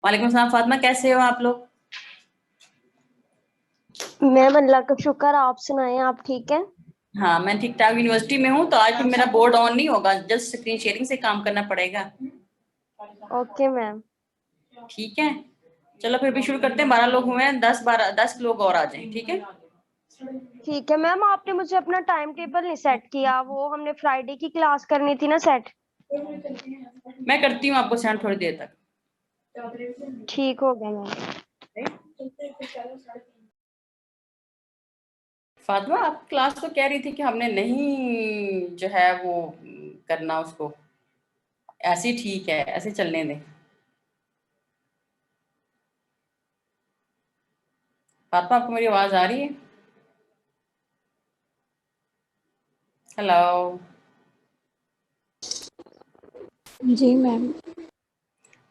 वालेकुम सलाम फातिमा, कैसे हो आप लोग? मैम अल्लाह का शुक्र। आप सुनाएं, आप ठीक है? हाँ, मैं ठीक ठाक यूनिवर्सिटी में हूँ, तो आज फिर मेरा बोर्ड ऑन नहीं होगा, जस्ट स्क्रीन शेयरिंग से काम करना पड़ेगा। Okay ma'am. ठीक है, चलो फिर भी शुरू करते हैं। 12 लोग हुए हैं, 10 लोग और आ जाएं, ठीक है। ठीक है मैम, आपने मुझे अपना टाइम टेबल नहीं सेट किया। वो हमने फ्राइडे की क्लास करनी थी ना सेट। मैं करती हूँ आपको सेंड थोड़ी देर तक। ठीक हो गया मैम। फातिमा, आप क्लास तो कह रही थी कि हमने नहीं जो है वो करना उसको, ऐसे ही ठीक है, ऐसे चलने दें। फातिमा, आपको मेरी आवाज आ रही है? हेलो। जी मैम।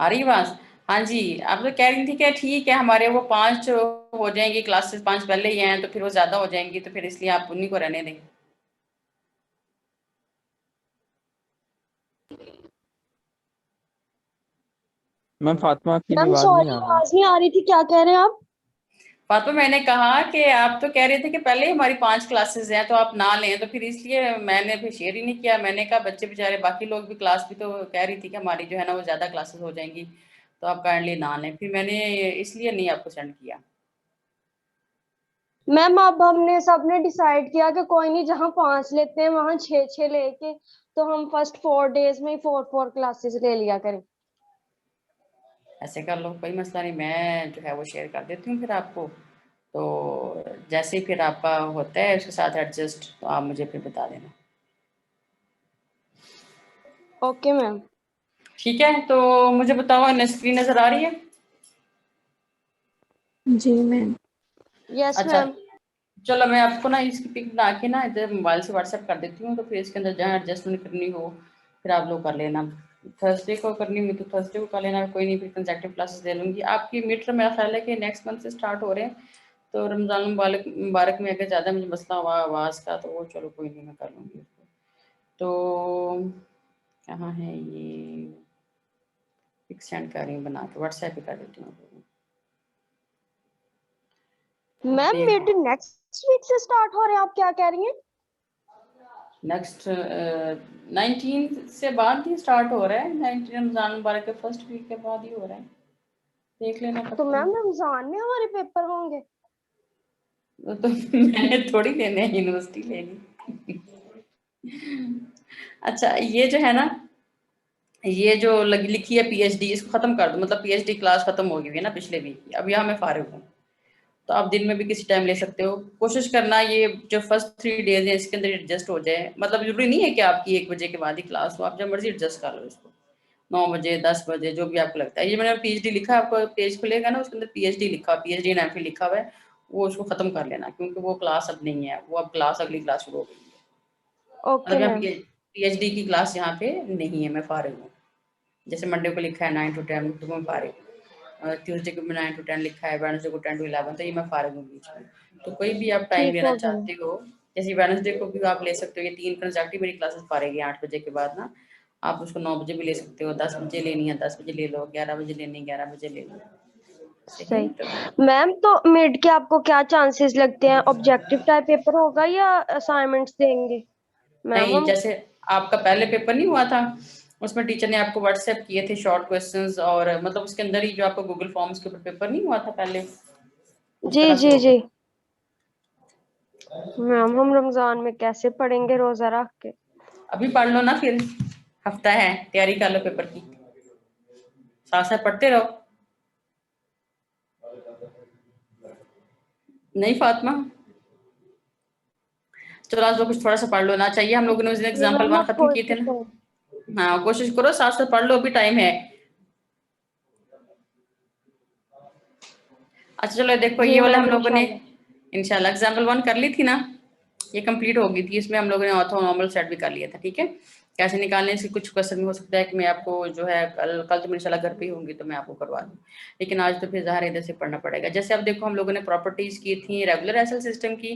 आ रही आवाज? हाँ जी। आप तो कह रही थी कि ठीक है, हमारे वो 5 हो जाएंगी क्लासेस, 5 पहले ही हैं तो फिर वो ज्यादा हो जाएंगी, तो फिर इसलिए आप उन्हीं को रहने दें। मैम फातिमा की मैम आवाज नहीं सॉरी, आ रही। आवाज नहीं आ रही थी। क्या कह रहे हैं आप? फातिमा, मैंने कहा कि आप तो कह रहे थे कि पहले ही हमारी 5 क्लासेस हैं तो आप ना लें, तो फिर इसलिए मैंने फिर शेयर ही नहीं किया। मैंने कहा बच्चे बेचारे, बाकी लोग भी, क्लास भी तो कह रही थी कि हमारी जो है ना वो ज्यादा क्लासेस हो जाएंगी, तो आप काइंडली ना लें। फिर मैंने इसलिए नहीं आपको सेंड किया। मैम अब हमने सबने डिसाइड किया कि कोई नहीं, जहाँ 5 लेते हैं वहां 6 6 लेके तो हम फर्स्ट 4 डेज में ही 4 4 क्लासेस ले लिया करें। ऐसे कर लो, कोई मसला नहीं, मैं जो है वो शेयर कर देती हूँ फिर आपको। तो जैसे ही फिर आपका होता है उसके साथ एडजस्ट, तो आप मुझे फिर बता देना। Okay ma'am. ठीक है, तो मुझे बताओ, स्क्रीन नजर आ रही है? जी मैम। यस अच्छा, मैम। चलो मैं आपको ना इसकी पिक बना के ना इधर मोबाइल से व्हाट्सएप कर देती हूँ, तो फिर इसके अंदर जहाँ एडजस्टमेंट करनी हो फिर आप लोग कर लेना। थर्सडे को करनी हुई तो थर्सडे को कर लेना, कोई नहीं, फिर कंसेक्टिव क्लासेस ले लूँगी। आपकी मिड टर्म मेरा ख्याल है कि नेक्स्ट मंथ से स्टार्ट हो रहे हैं, तो रमज़ान मुबारक मुबारक में अगर ज़्यादा मुझे मसला हुआ आवाज़ का, तो वो चलो कोई नहीं, मैं कर लूँगी उसको। तो कहाँ है ये? पिक सेंड कर रही हूँ बना के, व्हाट्सएप पे कर देती हूँ। अब मैम देख, मिड नेक्स्ट वीक से स्टार्ट हो रहे हैं, आप क्या कह रही हैं? नेक्स्ट 19 से बाद ही स्टार्ट हो रहा है। 19 रमज़ान मुबारक के फर्स्ट वीक के बाद ही हो रहा है, देख लेना तो पता मैम नहीं। रमजान में हमारे पेपर होंगे? तो मैंने थोड़ी लेने हैं, यूनिवर्सिटी लेनी। अच्छा, ये जो है ना, ये जो लिखी है पीएचडी, इसको खत्म कर दो। मतलब पीएचडी क्लास खत्म हो गई है ना पिछले वीक की, अब यहाँ मैं फारिग हूँ, तो आप दिन में भी किसी टाइम ले सकते हो। कोशिश करना ये जो फर्स्ट 3 डेज है इसके अंदर एडजस्ट हो जाए। मतलब जरूरी नहीं है कि आपकी 1 बजे के बाद ही क्लास हो, आप जब मर्जी एडजस्ट कर लो इसको, 9 बजे 10 बजे जो भी आपको लगता है। ये मैंने पीएचडी लिखा है, आपको पेज खुलेगा ना, उसके अंदर पीएचडी लिखा, पीएचडी एंड एमफिल लिखा हुआ है, वो उसको खत्म कर लेना, क्योंकि वो क्लास अब नहीं है, वो अब क्लास अगली क्लास शुरू हो गई है। ओके मतलब यहाँ मैम। पीएचडी की क्लास यहाँ पे नहीं है, मैं फारिग हूँ। जैसे मंडे को लिखा है 9 to 10, तो मैं फारिग हूँ। ट्यूसडे को भी 9 to 10 लिखा है, वेडनेसडे को 10 to 11, तो ये मैं फारिग हूँ बीच में। तो कोई भी आप टाइम ठीक लेना हो गया मैम। चाहते हो, जैसे वेडनेसडे को भी आप ले सकते हो, ये 3 कंसेक्टिव मेरी क्लासेस फारिग है 8 बजे के बाद ना। आप उसको 9 बजे भी ले सकते हो, 10 बजे लेनी है 10 बजे ले लो, 11 बजे लेनी है 11 बजे ले लो। सही है, सही। तो मैम तो मिड के आपको क्या चांसेस लगते हैं? ऑब्जेक्टिव टाइप पेपर होगा या असाइनमेंट्स देंगे? मैम नहीं, हम। जैसे आपका पहले पेपर नहीं हुआ था, उसमें टीचर ने आपको व्हाट्सएप किए थे शॉर्ट क्वेश्चंस, और मतलब उसके अंदर ही जो आपको गूगल फॉर्म्स के ऊपर पेपर नहीं हुआ था पहले, उस जी तरह से जी होगा। जी। मैम हम रमजान में कैसे पढ़ेंगे रोजा रख के? अभी पढ़ लो ना फिर, हफ्ता है, तैयारी कर लो पेपर की, साथ साथ पढ़ते रहो। नहीं फातिमा, चलो आज कुछ थोड़ा सा पढ़ लो ना, चाहिए हम लोगों ने उस दिन जी एग्जाम्पल मैम 1 आप खत्म किए थे कोशिश ना। करें। हाँ, कोशिश करो, साथ साथ पढ़ लो, अभी टाइम है। अच्छा चलो, देखो जी ये वाला हम मैम लोगों ने इंशाल्लाह। इंशाल्लाह एग्जाम्पल 1 कर ली थी ना, ये कंप्लीट हो गई थी, इसमें हम लोगों ने ऑर्थो नॉर्मल सेट भी कर लिया था, ठीक है। कैसे निकालने इसके कुछ क्वेश्चन हो सकता है कि मैं आपको जो है कल तो मैं इंशाल्लाह घर पे ही होंगी तो मैं आपको करवा दूँ, लेकिन आज तो फिर ज़ाहिर इधर से पढ़ना पड़ेगा। जैसे अब देखो हम लोगों ने प्रॉपर्टीज़ की थी रेगुलर एसएल सिस्टम की,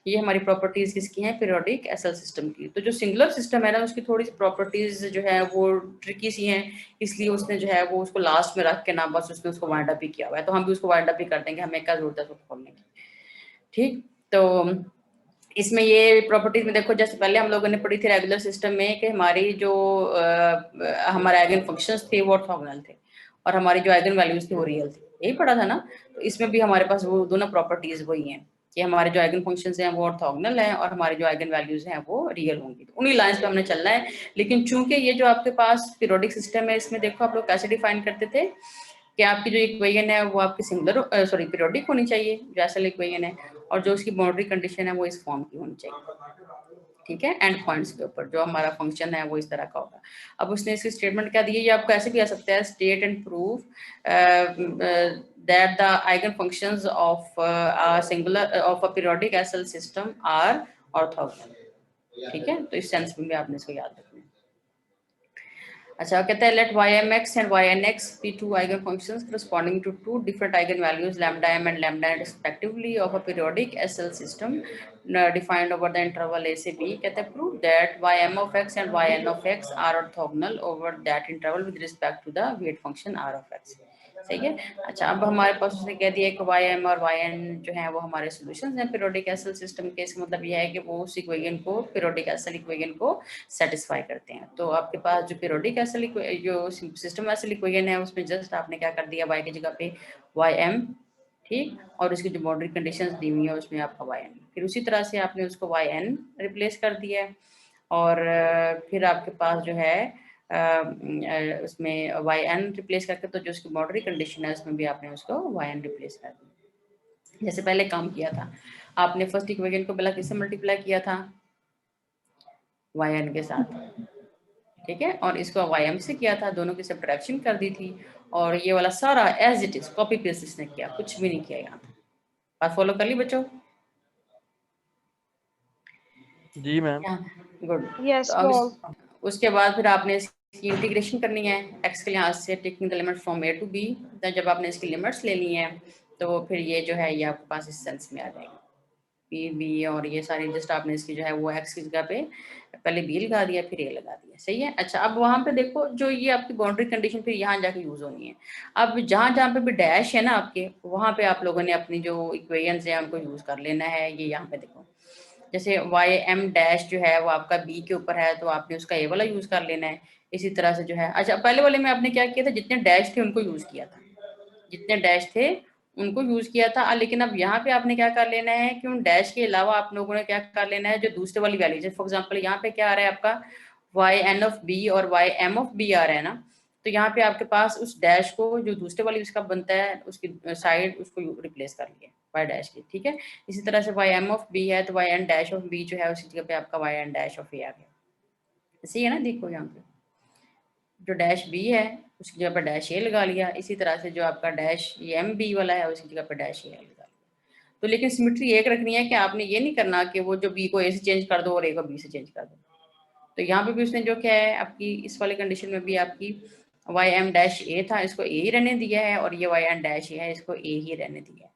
ये हमारी प्रॉपर्टीज़ किसकी हैं, पीरियोडिक एसएल सिस्टम की। तो जो सिंगुलर सिस्टम है ना उसकी थोड़ी सी प्रॉपर्टीज़ जो है वो ट्रिकी सी हैं, इसलिए उसने जो है वो उसको लास्ट में रख के ना बस उसने उसको वाइंड अप ही किया हुआ है, तो हम भी उसको वाइंड अप ही कर देंगे, हमें क्या जरूरत है उसको खोलने की। ठीक, तो इसमें ये प्रॉपर्टीज में देखो जैसे पहले हम लोगों ने पढ़ी थी रेगुलर सिस्टम में कि हमारी जो हमारे आइगन फंक्शंस थे वो ऑर्थोगोनल थे और हमारी जो आइगन वैल्यूज थी वो रियल थी, यही पढ़ा था ना। तो इसमें भी हमारे पास वो दोनों प्रॉपर्टीज वही हैं कि हमारे जो आइगन फंक्शंस हैं वो ऑर्थोगोनल हैं और हमारी जो आइगन वैल्यूज हैं वो रियल होंगी, तो उन्हीं लाइंस पे हमने चलना है। लेकिन चूंकि ये जो आपके पास पीरियोडिक सिस्टम है इसमें देखो आप लोग कैसे डिफाइन करते थे कि आपकी जो इक्वेशन है वो आपकी सिंगुलर सॉरी पीरियोडिक होनी चाहिए जो एसएल इक्वेशन है, और जो उसकी बाउंड्री कंडीशन है वो इस फॉर्म की होनी चाहिए। ठीक है, एंड पॉइंट्स के ऊपर जो हमारा फंक्शन है वो इस तरह का होगा। अब उसने इसकी स्टेटमेंट क्या दी है, ये आपको ऐसे भी आ सकता है, state and proof that the eigen functions of a singular of a periodic SL system are orthogonal. ठीक है, तो इस सेंस में भी आपने इसको याद रखना है। अच्छा कहता है let ymx and ynx be two eigenfunctions corresponding to two different eigenvalues lambda m and lambda n respectively of a periodic SL system defined over the interval a से b। कहता है prove that ym of x and yn of x are orthogonal over that interval with respect to the weight function r of x। सही है। अच्छा अब हमारे पास उसने कह दिया कि ym और yn जो है वो हमारे सॉल्यूशंस हैं पीरियोडिक एसएल सिस्टम के। इसका मतलब यह है कि वो उस इक्वेशन को पीरियोडिक एसएल इक्वेशन को सेटिस्फाई करते हैं। तो आपके पास जो पीरियोडिक एसएल जो सिस्टम एसएल इक्वेशन है उसमें जस्ट आपने क्या कर दिया, y की जगह पे ym, ठीक, और उसकी जो बाउंड्री कंडीशंस दी हुई है उसमें आपका yn, फिर उसी तरह से आपने उसको yn रिप्लेस कर दिया है और फिर आपके पास जो है उसमें yn रिप्लेस करके तो जो उसकी बाउंड्री कंडीशन है उसमें भी आपने उसको yn रिप्लेस कर दिया। जैसे पहले काम किया था आपने फर्स्ट इक्वेशन को पहले किससे मल्टीप्लाई किया था, yn के साथ, ठीक है, और इसको ym से किया था, दोनों की सब्ट्रैक्शन कर दी थी और ये वाला सारा as it is copy paste इसने किया, कुछ भी नहीं किया यहाँ पे। बात फॉलो कर ली बच्चों? जी मैम। गुड। यस तो अब मैम। उसके बाद फिर आपने इसकी इंटीग्रेशन करनी है x के लिहाज से, taking the limit from a to b। जब आपने इसकी लिमिट्स ले ली हैं तो फिर ये जो है ये आपके पास इस सेंस में आ जाएगी p b, और ये सारी जस्ट आपने इसकी जो है वो x की जगह पे पहले b लगा दिया फिर a लगा दिया। सही है। अच्छा अब वहां पे देखो जो ये आपकी बाउंड्री कंडीशन फिर यहाँ जाके यूज होनी है। अब जहां जहां पे भी डैश है ना आपके, वहां पे आप लोगों ने अपनी जो इक्वेशंस है उनको यूज कर लेना है। ये यहाँ पे देखो जैसे वाई एम डैश जो है वो आपका बी के ऊपर है तो आपने उसका ए वाला यूज कर लेना है। इसी तरह से जो है, अच्छा पहले वाले में आपने क्या किया था, जितने डैश थे उनको यूज किया था, जितने डैश थे उनको यूज किया था। लेकिन अब यहाँ पे आपने क्या कर लेना है कि उन डैश के अलावा आप लोगों ने क्या कर लेना है, जो दूसरे वाली वैल्यू जैसे फॉर एग्जाम्पल यहाँ पे क्या आ रहा है आपका वाई एन ऑफ बी और वाई एम ऑफ बी आ रहा है ना, तो यहाँ पे आपके पास उस डैश को जो दूसरे वाली उसका बनता है उसकी साइड उसको रिप्लेस कर लिया वाई डैश की। ठीक है, इसी तरह से वाई एम ऑफ बी है तो Y N dash of B जो है उसी जगह पे आपका Y N dash of A आ गया। सही है ना, देखो यहाँ पे जो डैश बी है उसकी जगह पर डैश ए लगा लिया, इसी तरह से जो आपका डैश ये एम बी वाला है उसकी जगह पर डैश ए लगा लिया। तो लेकिन सिमेट्री एक रखनी है कि आपने ये नहीं करना कि वो जो बी को ए से चेंज कर दो और ए को बी से चेंज कर दो। तो यहाँ पे भी उसने जो क्या है आपकी इस वाले कंडीशन में भी आपकी वाई एम डैश ए था इसको ए ही रहने दिया है और ये वाई एन डैश ए है इसको ए ही रहने दिया है।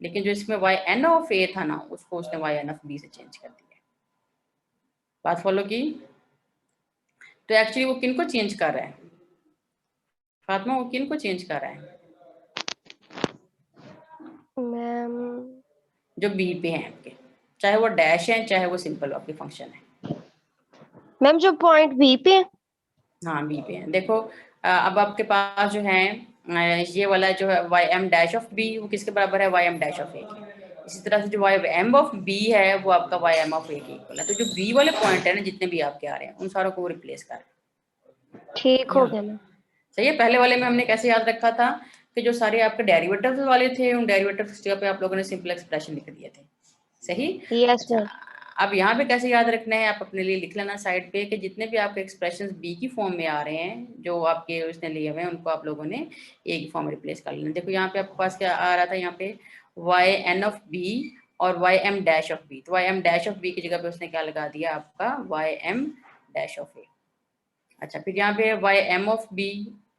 लेकिन जो इसमें वाई एन ऑफ ए था ना उसको उसने वाई एन ऑफ बी से चेंज कर दिया। बात फॉलो की? तो एक्चुअली वो किन को चेंज कर रहा है फातिमा, वो किन को चेंज कर रहा है? मैम जो बी पे हैं आपके, चाहे वो डैश है चाहे वो सिंपल आपके फंक्शन है। मैम जो पॉइंट बी पे, हाँ बी पे है। देखो अब आपके पास जो है ये वाला जो है Y M dash of B वो किसके बराबर है, Y M dash of A के। इसी तरह से जो वाई एम ऑफ बी है वो आपका वाई एम ऑफ ए के इक्वल है। तो जो बी वाले पॉइंट है ना जितने भी आपके आ रहे हैं उन सारों को रिप्लेस कर। ठीक हो गया मैम। सही है। पहले वाले में हमने कैसे याद रखा था कि जो सारे आपके डेरिवेटिव्स वाले थे उन डेरिवेटिव्स की जगह पे आप लोगों ने सिंपल एक्सप्रेशन लिख दिए थे। सही। यस अच्छा मैम। अब यहाँ पे कैसे याद रखना है, आप अपने लिए लिख लेना साइड पे कि जितने भी आपके एक्सप्रेशंस बी की फॉर्म में आ रहे हैं जो आपके उसने लिए हुए हैं उनको आप लोगों ने ए की फॉर्म में रिप्लेस कर लेना। देखो यहाँ पे आपके पास क्या आ रहा था, यहाँ पे वाई एन ऑफ बी और Y M dash of B. तो Y M dash of B की जगह पे उसने क्या लगा दिया आपका Y M dash of A. अच्छा, फिर यहाँ पे Y M of B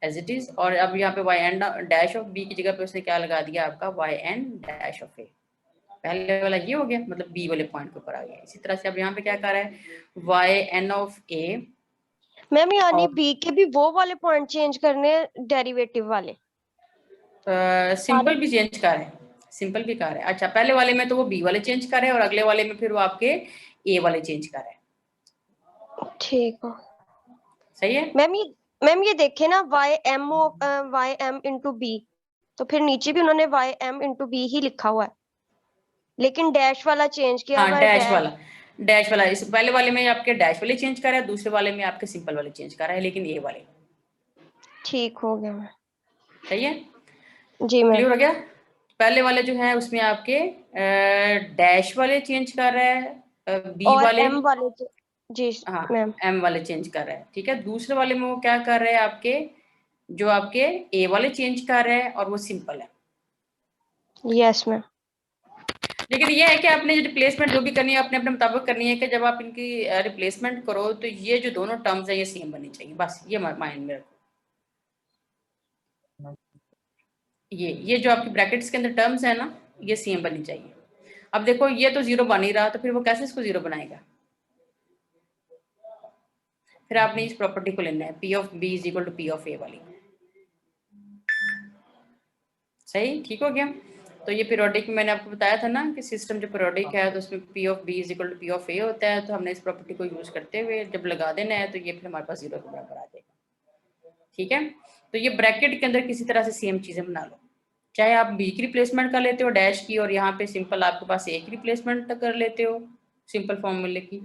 as it is, और अब यहाँ पे Y N dash of B की जगह पे उसने क्या लगा दिया आपका Y N dash of A. पहले वाला ये हो गया, मतलब बी वाले पॉइंट के ऊपर आ गया। इसी तरह से अब यहाँ पे क्या कर रहा है, Y N of A. Ma'am यानी और बी के भी वो वाले पॉइंट चेंज करने हैं, डेरिवेटिव वाले सारे। सिंपल भी चेंज कर रहे हैं, सिंपल भी कर रहे हैं। अच्छा, पहले वाले में तो वो बी वाले चेंज कर रहे हैं और अगले वाले में फिर वो आपके ए वाले चेंज कर रहे हैं। ठीक है सही है। मैम ये देखे ना वाई एम इंटू बी, तो फिर नीचे भी उन्होंने वाई एम इंटू बी ही लिखा हुआ है, लेकिन डैश वाला चेंज किया हाँ, हुआ है। डैश वाला, डैश वाला इस पहले वाले में आपके डैश वाले चेंज कर रहा है, दूसरे वाले में आपके सिंपल वाले चेंज कर रहा है, लेकिन ए वाले। ठीक हो गया मैम। सही है, जी मैम। क्लियर हो गया। पहले वाले जो है उसमें आपके डैश वाले चेंज कर रहा है, बी और वाले, एम वाले जी हाँ मैम। एम वाले चेंज कर रहा है। ठीक है, दूसरे वाले में वो क्या कर रहे हैं आपके, जो आपके ए वाले चेंज कर रहे हैं और वो सिंपल है। Yes ma'am. लेकिन ये है कि आपने जो रिप्लेसमेंट जो भी करनी है अपने अपने मुताबिक करनी है, कि जब आप इनकी रिप्लेसमेंट करो तो ये जो दोनों टर्म्स है ये सेम बननी चाहिए, बस ये माइंड में रखो। ये जो आपकी ब्रैकेट्स के अंदर टर्म्स है ना, ये सेम बननी चाहिए। अब देखो ये तो जीरो बन ही रहा, तो फिर वो कैसे इसको जीरो बनाएगा। फिर आपने इस प्रॉपर्टी को लेना है, P of B is equal to P of A वाली। सही, ठीक हो गया। तो ये पीरियोडिक मैंने आपको बताया था ना कि सिस्टम जो पीरियोडिक है तो उसमें P of B is equal to P of A होता है। तो हमने इस प्रॉपर्टी को यूज करते हुए जब लगा देना है तो ये फिर हमारे पास जीरो के बराबर आ जाएगा। ठीक है, तो ये ब्रैकेट के अंदर किसी तरह से सेम चीजें बना लो, चाहे आप बी की रिप्लेसमेंट कर लेते हो डैश की, और यहाँ पे सिंपल आपके पास ए की रिप्लेसमेंट कर लेते हो सिंपल फॉर्मूले की,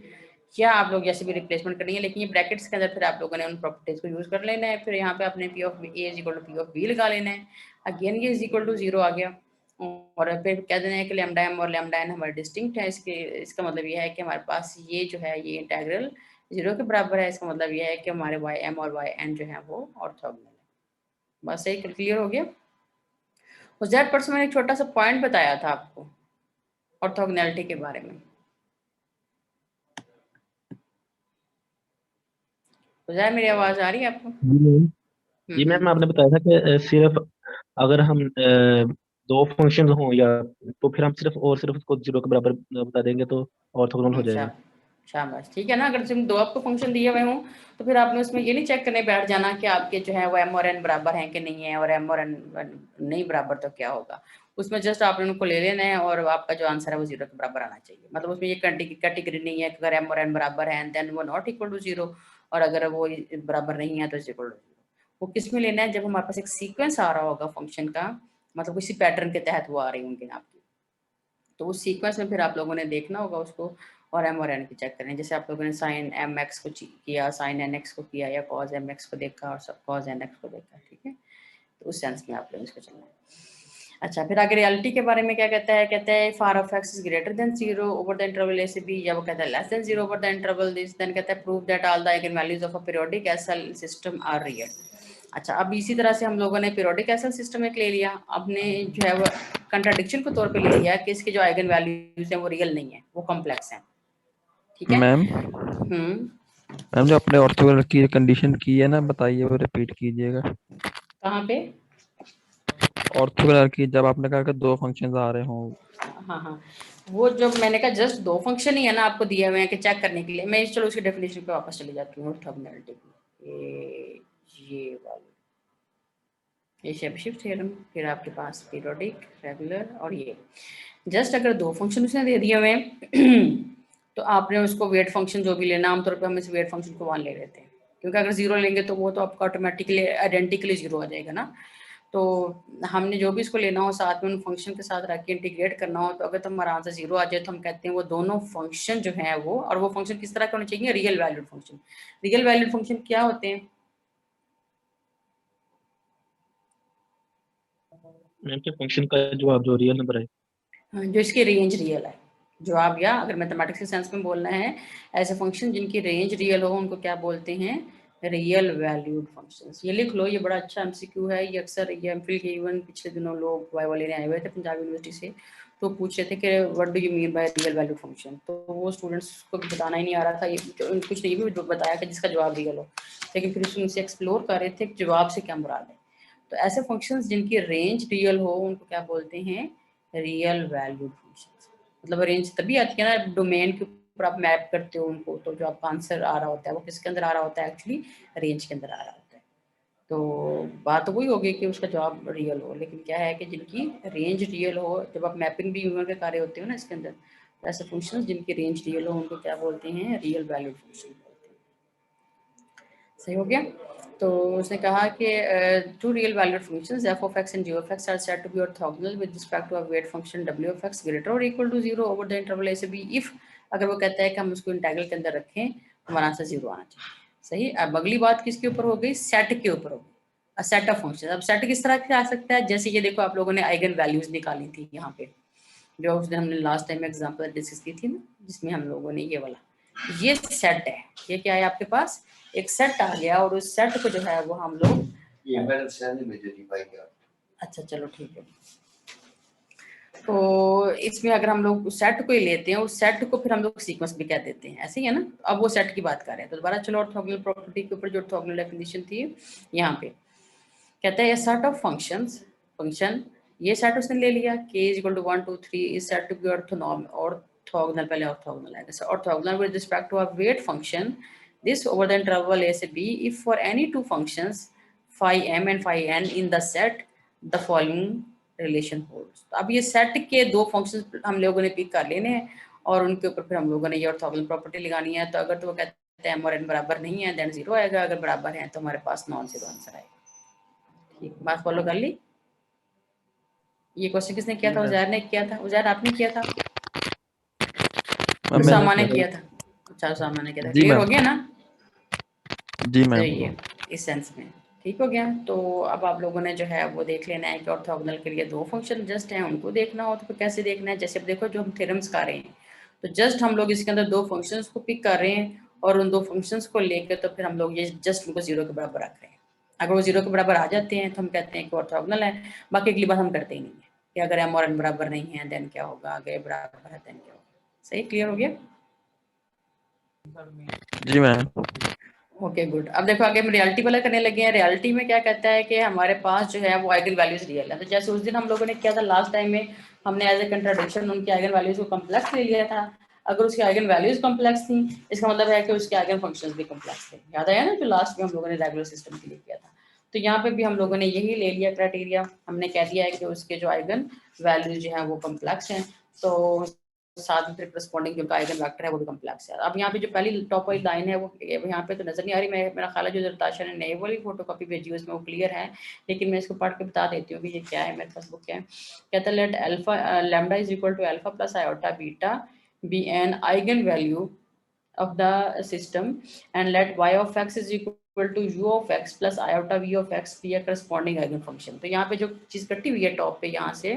या आप लोग जैसे भी रिप्लेसमेंट करेंगे, लेकिन ये ब्रैकेट्स के अंदर फिर आप लोगों ने उन प्रॉपर्टीज को यूज कर लेना है। फिर यहाँ पे आपने P of A is equal to P of B लगा लेना है। अगेन ये इज इक्वल टू जीरो आ गया, और फिर कह देना है कि लैम्डा एम और लैम्डा एन हमारे डिस्टिंक्ट है। इसका मतलब ये है कि हमारे पास ये जो है ये इंटेग्रल जीरो के बराबर है। इसका मतलब ये है कि हमारे वाई एम और वाई एन जो है वो ऑर्थोगोनल है। बस यही क्लियर हो गया। उस दैट परसों मैंने एक छोटा सा पॉइंट बताया था आपको ऑर्थोगोनैलिटी के बारे में। उज़ैर, मेरी आवाज आ रही है आपको? जी मैम आपने बताया था कि सिर्फ अगर हम दो फंक्शन हों या तो फिर हम सिर्फ उसको जीरो के बराबर बता देंगे तो ऑर्थोगोनल हो जाएगा। शाबाश, ठीक है ना। अगर तुम दो आपको फंक्शन दिए हुए हों तो फिर आपने उसमें ये नहीं चेक करने बैठ जाना कि आपके जो है वो एम और एन बराबर हैं कि नहीं है, और एम और एन नहीं बराबर तो क्या होगा। उसमें जस्ट आपने उनको ले लेना है और आपका जो आंसर है वो जीरो के बराबर आना चाहिए। मतलब उसमें ये कैटेगरी नहीं है कि अगर एम और एन बराबर है देन वो नॉट इक्वल टू जीरो, और अगर वो बराबर नहीं है तो इक्वल टू जीरो। वो किस में लेना है, जब हमारे पास एक सीक्वेंस आ रहा होगा फंक्शन का, मतलब किसी पैटर्न के तहत वो आ रही होंगे आपकी, तो उस सीक्वेंस में फिर आप लोगों ने देखना होगा उसको, और एम और एन की चेक करें। जैसे आप लोगों ने साइन एम एक्स को किया, साइन एन एक्स को किया, या कॉज एम एक्स को देखा और सब कॉज एन एक्स को देखा। ठीक है, तो उस सेंस में आप लोग इसको चलना है। अच्छा, फिर आगे रियलिटी के बारे में क्या कहता है, कहता है f of x is greater than zero over the interval A से बी, या वो कहता है less than zero over the interval this, then कहता है prove that all the eigen values of a periodic SL system are real. अच्छा, अब इसी तरह से हम लोगों ने पीरियोडिक एसएल सिस्टम एक ले लिया, अपने जो है वो कंट्राडिक्शन के तौर पे ले लिया कि इसके जो आइगन वैल्यूज हैं वो रियल नहीं है, वो कॉम्प्लेक्स हैं। ठीक है मैम जो अपने ऑर्थोगोनल की कंडीशन की है ना, बताइए वो रिपीट कीजिएगा। कहाँ पे? ऑर्थोगोनल की जब आपने कहा कि दो फंक्शंस आ रहे हों। हाँ, वो जब मैंने कहा जस्ट दो फंक्शन ही है ना आपको दिए हुए हैं कि चेक करने के लिए, मैं चलो उसकी डेफिनेशन पे वापस चली जाती हूँ ऑर्थोगोनैलिटी की। ये वाली ये शेबशिफ्ट थ्योरम, फिर आपके पास पीरियोडिक, रेगुलर, और ये जस्ट अगर दो फंक्शन उसने दे दिए हुए तो आपने उसको वेट फंक्शन जो भी लेना, आमतौर पर हम इस वेट फंक्शन को 1 ले लेते हैं, क्योंकि अगर जीरो लेंगे तो वो तो आपका ऑटोमेटिकली आइडेंटिकली जीरो आ जाएगा ना। तो हमने जो भी इसको लेना हो साथ में उन फंक्शन के साथ रख के इंटीग्रेट करना हो, तो अगर तो हमारा आंसर जीरो आ जाए तो हम कहते हैं वो दोनों फंक्शन जो है वो, और वो फंक्शन किस तरह के होने चाहिए, real valued function. Real valued function क्या होते हैं? मैम के फंक्शन का जवाब जो रियल नंबर है, जो इसकी रेंज रियल है, जो आप, या अगर मैथमेटिक्स के सेंस में बोलना है, ऐसे फंक्शन जिनकी रेंज रियल हो उनको क्या बोलते हैं, रियल वैल्यूड फंक्शंस। ये लिख लो, ये बड़ा अच्छा एमसीक्यू है। ये अक्सर ये एमफिल के इवन पिछले दिनों लोग वाइवा लेने आए हुए थे पंजाब यूनिवर्सिटी से, तो पूछ रहे थे कि what do you mean by real valued function. तो वो स्टूडेंट्स को बताना ही नहीं आ रहा था, ये कुछ नहीं भी बताया कि जिसका जवाब रियल हो, लेकिन फिर उसमें से एक्सप्लोर कर रहे थे कि जवाब से क्या मुराद है। तो ऐसे फंक्शंस जिनकी रेंज रियल हो उनको क्या बोलते हैं, रियल वैल्यूड फंक्शंस। मतलब रेंज तभी आती है ना, डोमेन के ऊपर आप मैप करते हो उनको, तो जो आपका आंसर आ रहा होता है वो किसके अंदर आ रहा होता है, एक्चुअली रेंज के अंदर आ रहा होता है। तो बात तो वही होगी कि उसका जवाब रियल हो, लेकिन क्या है कि जिनकी रेंज रियल हो, जब आप मैपिंग भी ह्यूमन के कार्य होते हो ना इसके अंदर, तो ऐसे फंक्शंस जिनकी रेंज रियल हो उनको क्या बोलते हैं, रियल वैल्यूड फंक्शन बोलते हैं। सही हो गया। तो उसने कहा कि two real valued functions f of x and g of x are said to be orthogonal with respect to a weight function डब्ल्यू ऑफ एक्स ग्रेटर और equal to 0 over the interval A से B if, अगर वो कहता है कि हम उसको इंटीग्रल के अंदर रखें तो हमारा आंसर 0 आना चाहिए। सही। अब अगली बात किसके ऊपर हो गई, सेट के ऊपर हो गई, अ सेट ऑफ फंक्शन। अब सेट किस तरह से आ सकता है, जैसे ये देखो आप लोगों ने आइगन वैल्यूज निकाली थी यहाँ पे, जो उस दिन हमने लास्ट टाइम एग्जांपल डिस्कस की थी ना, जिसमें हम लोगों ने ये वाला, ये सेट है, ये क्या है आपके पास, एक सेट आ गया, और उस सेट को जो है वो हम लोग अच्छा चलो ठीक है। तो इसमें अगर हम लोग उस सेट को ही लेते हैं, उस सेट को फिर हम लोग सीक्वेंस भी कह देते हैं, ऐसे ही है ना। अब वो सेट की बात कर रहे हैं, तो दोबारा चलो ऑर्थोगोनल प्रॉपर्टी के ऊपर, जो ऑर्थोगोनल डेफिनेशन थी यहाँ पे कहता है सेट ऑफ फंक्शन, ये सेट उसने ले लिया k = 1 2 3 is set to be orthogonal, पहले ऑर्थोगोनल है, जैसे orthogonal with respect to a weight function this over the interval a से b if for any two functions phi m and phi n in the set the following relation holds. तो अब ये set के दो functions हम लोगों ने pick कर लेने हैं और उनके ऊपर फिर हम लोगों ने ये ऑर्थोगोनल प्रॉपर्टी लगानी है। तो अगर तो वो कहते हैं m और n बराबर नहीं है देन 0 आएगा, अगर बराबर है तो हमारे पास नॉन जीरो आंसर आएगा। ठीक, बात फॉलो कर ली। ये क्वेश्चन किसने किया था, उजैर ने किया था। उजैर आपने किया था, उसामा ने किया था। अच्छा उसामा ने किया था। क्लियर हो गया ना? जी मैम। सही है, इस सेंस में ठीक हो गया। तो अब आप लोगों ने जो है वो देख लेना है कि ऑर्थोगोनल के लिए दो फंक्शन जस्ट हैं, उनको देखना हो तो फिर कैसे देखना है। जैसे अब देखो जो हम थ्योरम्स कर रहे हैं, तो जस्ट हम लोग इसके अंदर दो फंक्शंस को पिक कर रहे हैं और उन दो फंक्शंस को लेकर तो फिर हम लोग ये जस्ट उनको 0 के बराबर रख रहे हैं। अगर वो 0 के बराबर आ जाते हैं तो हम कहते हैं कि ऑर्थोगोनल है। बाकी अगली बात हम करते ही नहीं है कि अगर m और n बराबर नहीं है देन क्या होगा, अगर a बराबर है देन क्या होगा। सही, क्लियर हो गया? जी मैम। Okay good. अब देखो आगे हम रियलिटी वाला करने लगे हैं। रियलिटी में क्या कहता है कि हमारे पास जो है वो आइगन वैल्यूज रियल है। तो जैसे उस दिन हम लोगों ने किया था लास्ट टाइम में, हमने एज ए कंट्राडिक्शन उनकी आइगन वैल्यूज को कॉम्प्लेक्स ले लिया था। अगर उसकी आइगन वैल्यूज कॉम्प्लेक्स थी, इसका मतलब है कि उसके आइगन फंक्शंस भी कॉम्प्लेक्स थे। याद आया ना जो लास्ट में हम लोगों ने रेगुलर सिस्टम के लिए किया था। तो यहाँ पे भी हम लोगों ने यही ले लिया क्राइटेरिया, हमने कह दिया है कि उसके जो आइगन वैल्यूज जो है वो कॉम्प्लेक्स हैं, तो साथ में फिर करस्पॉन्डिंग जो आइगन वेक्टर है वो भी कॉम्प्लेक्स है। अब यहाँ पे जो पहली टॉप वाली लाइन है वो यहाँ पे तो नजर नहीं आ रही, मेरा ख्याल है जो जरताशा ने नई वाली फोटोकॉपी भेजी है उसमें वो क्लियर है, लेकिन मैं इसको पढ़ के बता देती हूँ कि ये क्या है। मेरे पास बुक है, कहता है let alpha lambda is equal to alpha plus iota beta be an eigen value of the system and let y of x is equal to u of x plus iota v of x be a corresponding eigen function। तो यहाँ पे जो चीज कटी हुई है top पे, यहाँ से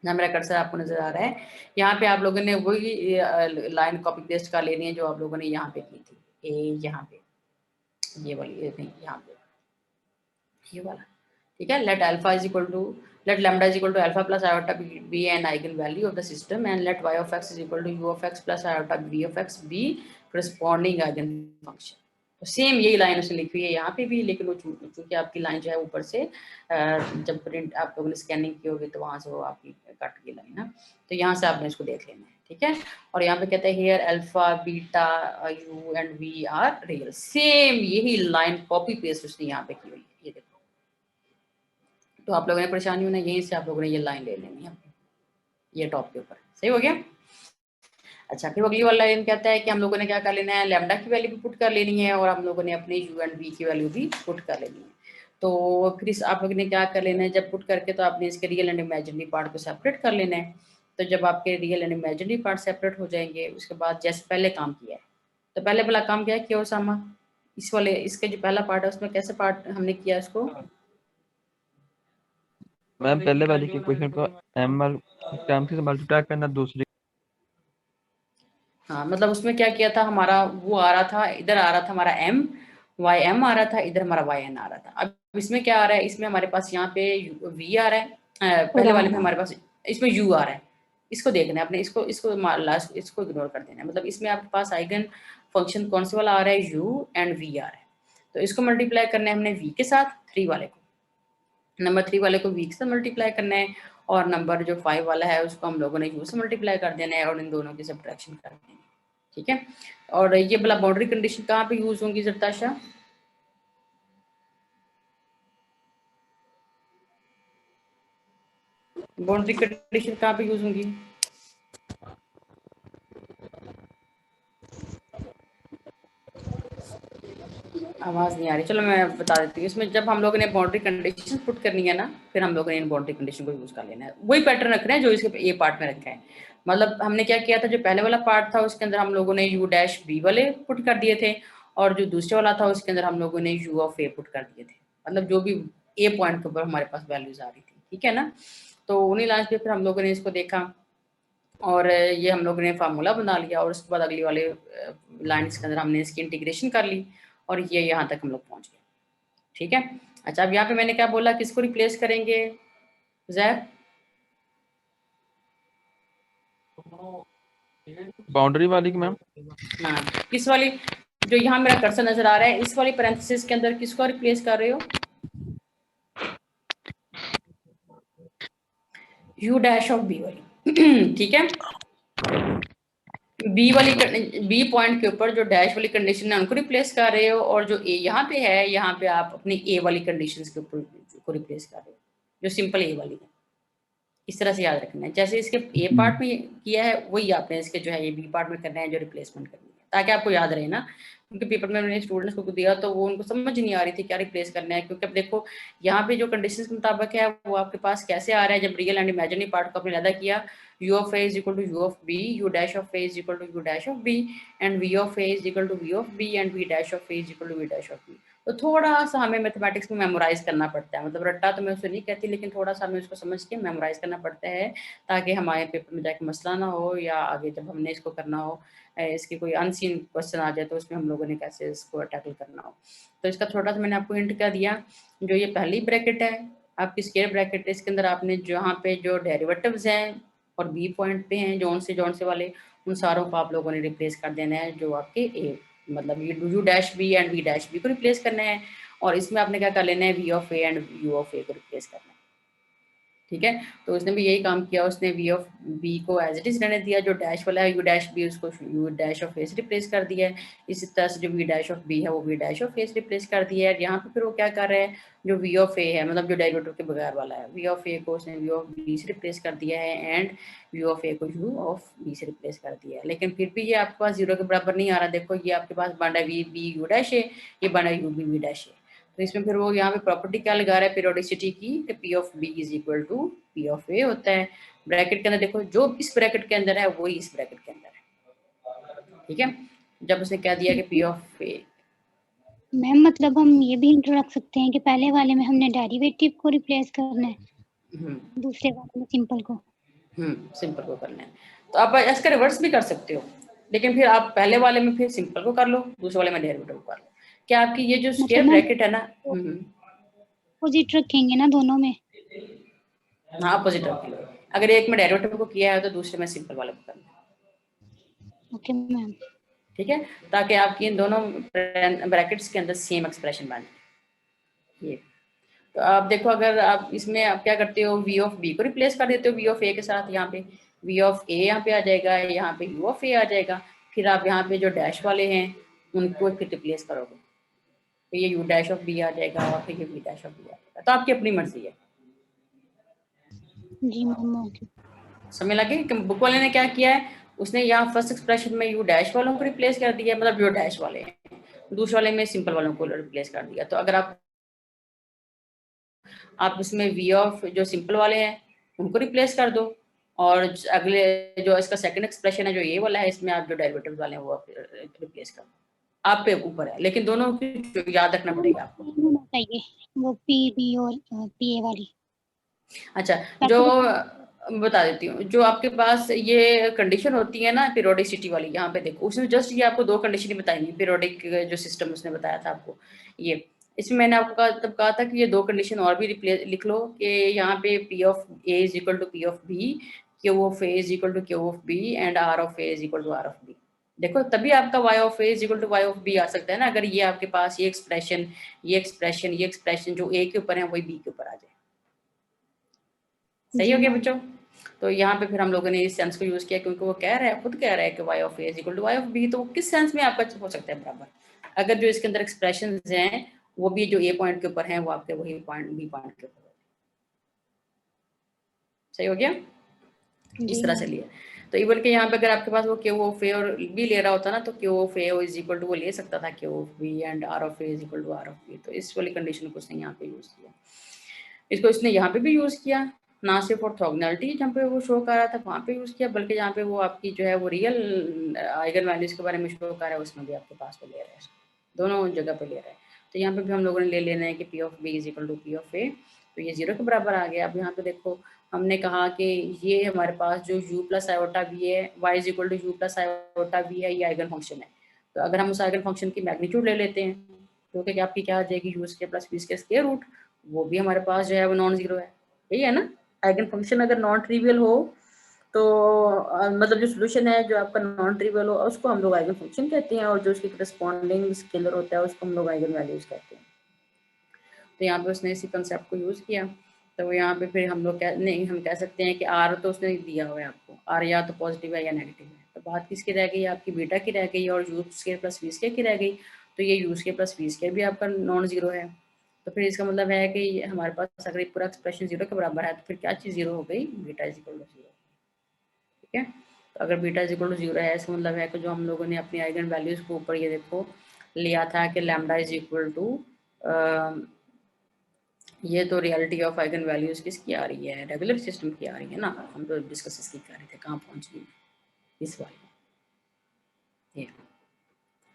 ना मेरा कर्सर आपको नजर आ रहा है, यहाँ पे आप लोगों ने वही लाइन कॉपी पेस्ट कर लेनी है जो आप लोगों ने यहाँ पे की थी। यहाँ पे ये वाली नहीं, यहाँ पे ये वाला, ठीक है। Let alpha is equal to let lambda is equal to alpha plus iota be an eigen value of the system and let y of x is equal to u of x plus iota v of x be corresponding eigen function। तो same यही line उसने लिखी हुई है यहाँ पे भी, लेकिन वो चूंकि आपकी लाइन जो है ऊपर से जब प्रिंट आप लोगों ने स्कैनिंग की होगी तो वहाँ से वो आपकी कट गई लाइन ना, तो यहाँ से आपने इसको देख लेना है, ठीक है। और यहाँ पे कहते हैं here alpha beta U and V are real. Same यही लाइन कॉपी पेस्ट उसने यहाँ पे की हुई है, ये देखो। तो आप लोगों ने परेशानी होना, यहीं से आप लोगों ने ये लाइन ले लेनी है ये टॉप के ऊपर। सही हो गया। अच्छा, फिर अगली वाला लाइन कहता है कि हम लोगों ने क्या कर लेना है, लैम्डा की वैल्यू भी पुट कर लेनी है और हम लोगों ने अपने यू एंड वी की वैल्यू भी पुट कर लेनी है। तो फिर इस आप लोगों ने क्या कर लेना है, जब पुट करके तो आपने इसके रियल एंड इमेजिनरी पार्ट को सेपरेट कर लेना है। तो जब आपके real and imaginary part separate हो जाएंगे, उसके बाद जैसे पहले काम किया है, तो पहले वाला काम क्या है किया उसामा, इस वाले इसके जो पहला पार्ट है उसमें कैसे पार्ट हमने किया इसको, मैम पहले वाली के क्वेश्चन को एमएल टर्म से मल्टीप्लाई करना, दूसरी हाँ मतलब उसमें क्या किया था, हमारा वो आ रहा था, इधर आ रहा था हमारा m, वाई एम आ रहा था, इधर हमारा वाई एन आ रहा था। अब इसमें क्या आ रहा है, इसमें हमारे पास यहाँ पे वी आ रहा है, पहले वाले में हमारे पास इसमें यू आ रहा है। इसको देखना है अपने, इसको लास्ट इसको इग्नोर कर देना है। मतलब इसमें आपके पास आइगन फंक्शन कौन से वाला आ रहा है, यू एंड वी आ रहा है। तो इसको मल्टीप्लाई करना है हमने वी के साथ, 3 वाले को, नंबर 3 वाले को वी के साथ मल्टीप्लाई करना है, और नंबर जो 5 वाला है उसको हम लोगों ने यू से मल्टीप्लाई कर देना है, और इन दोनों की सब्ट्रैक्शन कर देनी है। ठीक है। और ये वाला बाउंड्री कंडीशन कहाँ पे यूज होंगी जरताशा? बाउंड्री कंडीशन कहाँ पे यूज होंगी? आवाज नहीं आ रही, चलो मैं बता देती हूँ। इसमें जब हम लोगों ने बाउंड्री कंडीशन पुट करनी है ना, फिर हम लोगों ने इन बाउंड्री कंडीशन को यूज कर लेना है। वही पैटर्न रखना है जो इसके ए पार्ट में रखा है। मतलब हमने क्या किया था, जो पहले वाला पार्ट था उसके अंदर हम लोगों ने यू डैश बी वाले पुट कर दिए थे, और जो दूसरे वाला था उसके अंदर हम लोगों ने यू ऑफ ए पुट कर दिए थे। मतलब जो भी ए पॉइंट के ऊपर हमारे पास वैल्यूज आ रही थी, ठीक है ना। तो उन्हीं लाइन पे फिर हम लोगों ने इसको देखा, और ये हम लोगों ने फार्मूला बना लिया, और उसके बाद अगली वाले लाइन्स के अंदर हमने इसकी इंटीग्रेशन कर ली, और ये यहाँ तक हम लोग पहुँच गए। ठीक है। अच्छा, अब यहाँ पे मैंने क्या बोला, किसको रिप्लेस करेंगे जैब? बाउंड्री वाली की मैम? हाँ, किस वाली? जो यहाँ मेरा कर्सर नजर आ रहा है, इस वाली पैरेंथेसिस के अंदर किसको रिप्लेस कर रहे हो? यू डैश ऑफ बी वाली। ठीक है। बी वाली, बी पॉइंट के ऊपर जो डैश वाली कंडीशन है उनको रिप्लेस कर रहे हो, और जो ए यहाँ पे है, यहाँ पे आप अपनी ए वाली कंडीशंस के ऊपर को रिप्लेस कर रहे हो, जो सिंपल ए वाली है। इस तरह से याद रखना है, जैसे इसके ए पार्ट में किया है वही आपने इसके जो है ये बी पार्ट में करना है, जो रिप्लेसमेंट करनी है, ताकि आपको याद रहे ना। क्योंकि पेपर में मैंने स्टूडेंट्स को दिया तो वो उनको समझ नहीं आ रही थी क्या रिप्लेस करना है। क्योंकि अब देखो यहाँ पे जो कंडीशंस के मुताबिक है वो आपके पास कैसे आ रहा है, जब रियल एंड इमेजिनरी पार्ट को आपने अलग किया, u of a is equal to u of b, u dash of a is equal to u dash of b, and v of a is equal to v of b, and v dash of a is equal to v dash of b। तो थोड़ा सा हमें mathematics में memorise करना पड़ता है। मतलब रट्टा तो मैं उसे नहीं कहती, लेकिन थोड़ा सा हमें उसको समझ के मेमोराइज करना पड़ता है, ताकि हमारे पेपर में जाके मसला ना हो, या आगे जब हमने इसको करना हो, इसकी कोई अनसीन क्वेश्चन आ जाए तो उसमें हम लोगों ने कैसे इसको टैकल करना हो। तो इसका थोड़ा सा मैंने आपको हिंट क्या दिया। जो ये पहली ब्रैकेट है आपकी स्क्वायर ब्रैकेट है, इसके अंदर आपने जहाँ पे जो डेरिवेटिव्स हैं और बी पॉइंट पे हैं जौन से वाले, उन सारों को आप लोगों ने रिप्लेस कर देना है, जो आपके ए मतलब ये U dash B and V dash B को रिप्लेस करना है, और इसमें आपने क्या कर लेना है, V of A and U of A को रिप्लेस करना है। ठीक है। तो उसने भी यही काम किया, उसने वी ऑफ बी को एज इट इज रहने दिया, जो डैश वाला है यू डैश बी उसको यू डैश ऑफ ए से रिप्लेस कर दिया है। इसी तरह से जो वी डैश ऑफ बी है वो वी डैश ऑफ ए से रिप्लेस कर दिया है। यहाँ पे फिर वो क्या कर रहा है, जो वी ऑफ ए है मतलब जो डेरिवेटिव के बगैर वाला है, वी ऑफ ए को उसने वी ऑफ बी से रिप्लेस कर दिया है, एंड वी ऑफ ए को यू ऑफ बी से रिप्लेस कर दिया है। लेकिन फिर भी ये आपके पास जीरो के बराबर नहीं आ रहा। देखो ये आपके पास बना वी बी यू डैश है, ये बना यू बी वी डैश है। तो इसमें फिर वो यहाँ पे प्रॉपर्टी क्या लगा रहा है पीरियोडिसिटी की, कि P of B is equal to P of A होता है। ब्रैकेट के अंदर देखो जो इस ब्रैकेट के अंदर है वही इस ब्रैकेट के अंदर है। ठीक है। जब उसने क्या दिया कि पी ऑफ ए, मैम मतलब हम ये भी हिंट रख सकते हैं कि पहले वाले में हमने डेरिवेटिव को रिप्लेस करना है, दूसरे वाले में सिंपल को। सिंपल को करना है। तो आप इसका रिवर्स भी कर सकते हो, लेकिन फिर आप पहले वाले में फिर सिंपल को कर लो, दूसरे वाले में डेरिवेटिव को कर लो। क्या आपकी ये जो स्क्वायर ब्रैकेट है ना, अपोजिट रखेंगे ना दोनों में? हाँ अपोजिट रखेंगे। अगर एक में डेरिवेटिव को किया है तो दूसरे में सिंपल वाले को करना है। Okay ma'am. ठीक है, ताकि आपकी इन दोनों ब्रैकेट्स के अंदर सेम एक्सप्रेशन बन जाए। ये तो आप देखो, अगर आप इसमें आप क्या करते हो, वी ऑफ बी को रिप्लेस कर देते हो वी ऑफ ए के साथ। यहाँ पे वी ऑफ ए यहाँ पे आ जाएगा, यहाँ पे यू ऑफ ए आ जाएगा। फिर आप यहाँ पे जो डैश वाले हैं उनको फिर रिप्लेस करोगे, तो ये यू डैश ऑफ बी आ जाएगा, और फिर ये वी डैश ऑफ बी आ जाएगा। तो आपकी अपनी मर्जी है। जी मैम ओके। समझ लगे कि बुक वाले ने क्या किया है, उसने यहाँ फर्स्ट एक्सप्रेशन में यू डैश वालों को रिप्लेस कर दिया, मतलब जो डैश वाले हैं, दूसरे वाले में सिंपल वालों को रिप्लेस कर दिया। तो अगर आप इसमें वी ऑफ जो सिंपल वाले हैं उनको रिप्लेस कर दो, और अगले जो इसका सेकंड एक्सप्रेशन है जो ये वाला है, इसमें आप जो डेरिवेटिव वाले हैं वो आप रिप्लेस कर दो। आप पे ऊपर है, लेकिन दोनों की याद रखना पड़ेगा आपको। चाहिए वो पी बी और पी ए वाली। अच्छा, जो बता देती हूँ। जो आपके पास ये कंडीशन होती है ना पीरियोडिसिटी वाली, यहाँ पे देखो उसने जस्ट ये आपको 2 कंडीशन ही बताई है, पीरियोडिक जो सिस्टम उसने बताया था आपको ये। इसमें मैंने आपको तब कहा था कि ये 2 कंडीशन और भी लिख लो कि यहाँ पे P of A is equal to P of B, Q of A is equal to Q of B and R of A is equal to R of B। देखो तभी आपका Y of A is equal to Y of B आ सकता है ना, अगर ये आपके पास ये एक्सप्रेशन जो A के ऊपर है वही B के ऊपर आ जाए। सही जी हो गया मैम। बच्चों? तो यहाँ पे फिर हम लोगों ने इस सेंस को यूज किया क्योंकि वो कह रहा है, खुद कह रहा है कि y of a is equal to y of b, तो किस सेंस में आपका हो सकता है बराबर, अगर जो इसके अंदर एक्सप्रेशन हैं वो भी जो a पॉइंट के ऊपर हैं वो आपके वही पॉइंट b पॉइंट के ऊपर। सही हो गया? इस जी तरह से मैम। लिया। तो इवन के यहाँ पे अगर आपके पास वो Q ऑफ A और B ले रहा होता ना, तो Q of A is equal to वो ले सकता था Q of B and R of A is equal to R of B। तो इस वाली कंडीशन को उसने यहाँ पे यूज किया, इसको इसने यहाँ पे भी यूज किया, ना सिर्फ ऑर्थोगोनैलिटी जहाँ पे वो शो कर रहा था वहाँ पे यूज किया, बल्कि जहाँ पे वो आपकी जो है वो रियल आइगन वैल्यूज के बारे में शो कर रहा है उसमें भी आपके पास वो ले रहा है, दोनों जगह पे ले रहा है। तो यहाँ पे भी हम लोगों ने ले लेना है कि P of B is equal to P of A, तो ये 0 के बराबर आ गया। अब यहाँ पे देखो हमने कहा कि ये हमारे पास जो u प्लस आयोटा b है, y is equal to u plus iota b है, ये आइगन फंक्शन है। तो अगर हम उस आइगन फंक्शन की मैग्नीट्यूड ले लेते हैं तो कि आपकी क्या आ जाएगी, u square plus v square square root, वो भी हमारे पास जो है वो नॉन जीरो है, यही है ना। आइगन फंक्शन अगर नॉन ट्रिवियल हो तो मतलब जो सोल्यूशन है जो आपका नॉन ट्रिवियल हो उसको हम लोग आइगन फंक्शन कहते हैं, और जो उसकी करस्पॉन्डिंग स्केलर होता है उसको हम लोग आइगन वैल्यूज कहते हैं। तो यहाँ पे उसने इसी कंसेप्ट को यूज किया। तो यहाँ पे फिर हम लोग हम कह सकते हैं कि आर तो उसने दिया हुआ है आपको, आर या तो पॉजिटिव है या नेगेटिव है। तो बात किसकी रह गई, आपकी बीटा की रह गई और U square plus V square की रह गई। तो ये U square plus V square भी आपका नॉन जीरो है। तो फिर इसका मतलब है कि हमारे पास अगर पूरा एक्सप्रेशन जीरो के बराबर है तो फिर क्या चीज़ जीरो हो गई, beta is equal to zero. ठीक है, तो अगर beta is equal to zero है इसका मतलब है कि जो हम लोगों ने अपनी आइगन वैल्यूज को ऊपर ये देखो लिया था कि लैम्डा इज इक्वल टू, ये तो रियलिटी ऑफ आइगन वैल्यूज किसकी आ रही है, रेगुलर सिस्टम की आ रही है ना, हम तो डिस्कस इसकी कर रहे थे, कहाँ पहुंच गई इस वाली, ये